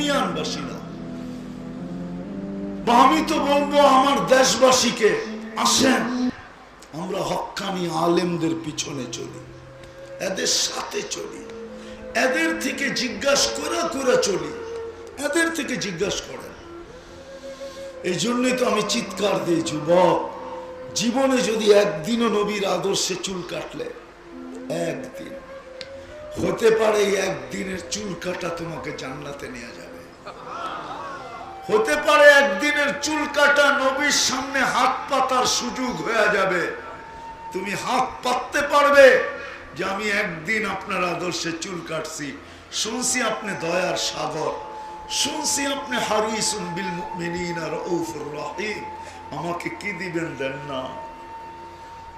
ইউনিয়নবাসী না। আমি তো বলবো আমার দেশবাসীকে, আসেন আমরা হক্কানি আলেমদের পিছনে চলি, এদের সাথে চলি, এদের থেকে জিজ্ঞাসা করে চলি, এদের থেকে জিজ্ঞাসা করেন। এই জন্যই তো আমি চিৎকার দিই, যুবক জীবনে যদি একদিনও নবীর আদর্শে চুল কাটলে, একদিন হতে পারে একদিনের চুল কাটা তোমাকে জান্নাতে নিয়ে যাবে। হতে পারে একদিনের চুল কাটা নবীর সামনে হাত পাতার সুযোগ হয়ে যাবে। তুমি হাত পাততে পারবে যে আমি একদিন আপনার আদর্শে চুল কাটছি, শুনছি আপনি দয়ার সাগর, শুনছি আপনি হারিসুন বিল মুমিনিনা রাউফুর রহিম, আমাকে কি দিবেন দেন না।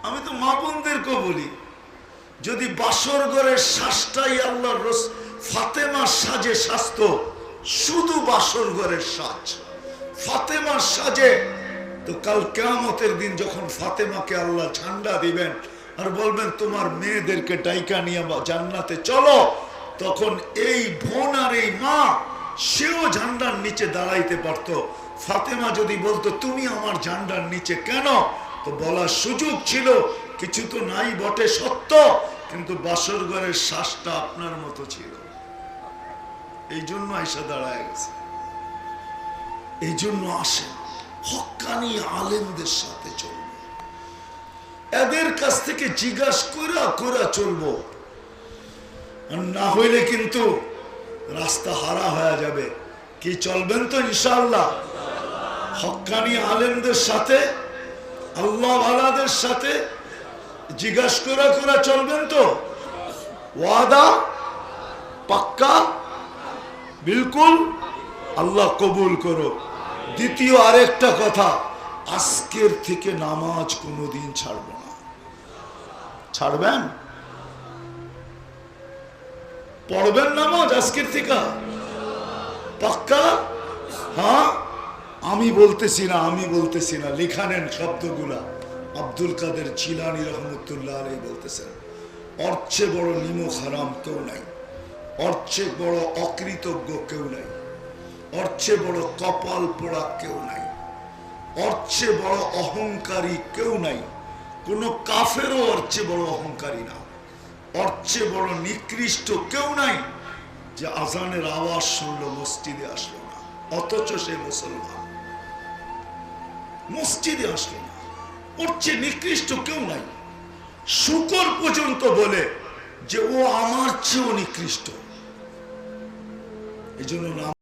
আমি তো মা বোনদেরকে বলি, যদি বাসর ঘরের শ্বাসটাই আল্লাহর ফাতেমার সাজে স্বাস্থ্য, শুধু বাসর ঘরের সাজ ফাতেমার সাজে, তো কাল কিয়ামতের দিন যখন ফাতেমাকে আল্লাহ ঝান্ডা দিবেন আর বলবেন তোমার মেয়েদেরকে ডাইকা নিয়ে জান্নাতে চলো, তখন এই বোন আর এই মা সেও ঝান্ডার নিচে দাঁড়াইতে পারত। ফাতেমা যদি বলতো তুমি আমার ঝান্ডার নিচে কেন, তো বলার সুযোগ ছিল, কিছু তো নাই বটে সত্য, কিন্তু বাসর ঘরের শ্বাসটা আপনার মতো ছিল, এই জন্য আয়সা দাঁড়ায় গেছে। এই জন্য আসেন হক্কানি আলেমদের সাথে চলবো, এদের কাছ থেকে জিজ্ঞাসা করে চলবো, আর না হইলে কিন্তু রাস্তা হারা হয়ে যাবে। কি চলবেন তো ইনশাআল্লাহ? হক্কানি আলেমদের সাথে, আল্লাহ ওয়ালাদের সাথে জিজ্ঞাসা করে চলবেন তো? ওয়াদা পাক্কা? বিলকুল। আল্লাহ কবুল করো। দ্বিতীয় আরেকটা কথা, আজকের থেকে নামাজ কোনোদিন ছাড়বো না। ছাড়বেন? পড়বেন নামাজ আজকের থেকে? পাক্কা? হ্যাঁ, আমি বলতেছি না, লেখা নেন শব্দগুলা। আব্দুল কাদের জিলানী রহমতুল্লাহ আলাইহি বলতেছেন, ওর চেয়ে বড় নিমক হারাম কেউ নাই, ওর চেয়ে বড় অকৃতজ্ঞ কেউ নাই, ওর চেয়ে বড় কপাল পোড়া কেউ নাই, ওর চেয়ে বড় অহংকারী কেউ নাই। কোন কাফেরও ওর চেয়ে বড় অহংকারী না, ওর চেয়ে বড় নিকৃষ্ট কেউ নাই যে আজানের আওয়াজ শুনলো মসজিদে আসলো না, অথচ সে মুসলমান, মসজিদে আসলো না। ওর চেয়ে নিকৃষ্ট কেউ নাই। শুকর পর্যন্ত বলে যে ও আমার চেয়েও নিকৃষ্ট। এই জন্য